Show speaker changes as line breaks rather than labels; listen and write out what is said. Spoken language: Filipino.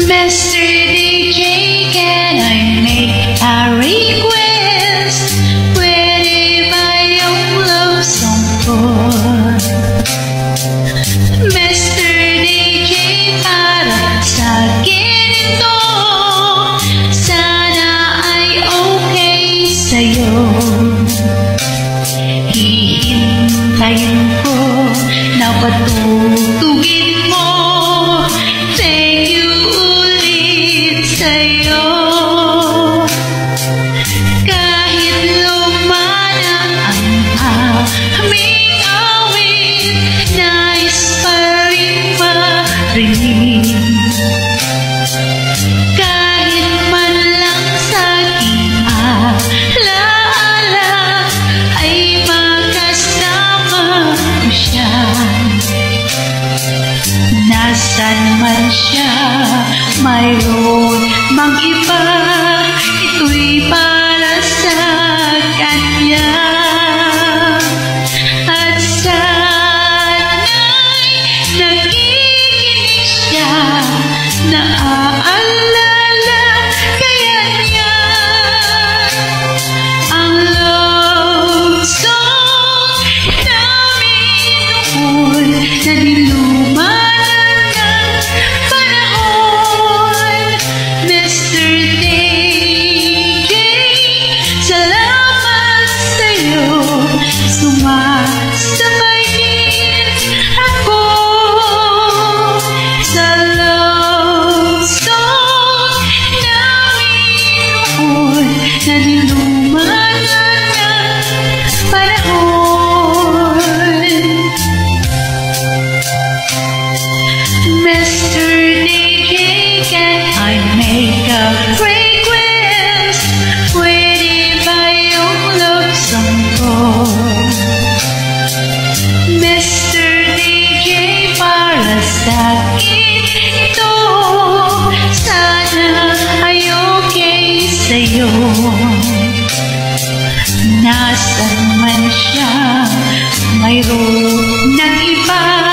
Mr. DJ, can I make a request? Pwede ba yung love song ko? Mr. DJ, para sa akin ito, sana ay okay sa'yo. Hihintayin ko na patutugin mo. Thank you ulit sa'yo. Kahit lumana ang aming awit, nais pa rin marinig. Kahit man lang sa aking alaala ay makasama ko siya. Nasaan man siya, mayroon mang iba, ito'y para sa kanya. At sana'y nakikinig siya, naaalala kaya niya ang love song namin noon na nilumanan ng panahon. Mr. DJ, salamat sa'yo, sumasabay din ako sa love song namin noon na nilumanan ng panahon. Mr. DJ, can I make a request? Pwede ba yung love song ko? Mr. DJ, para sa akin ito, sana ay okay sa'yo. Nasaan man siya, mayroon ng iba,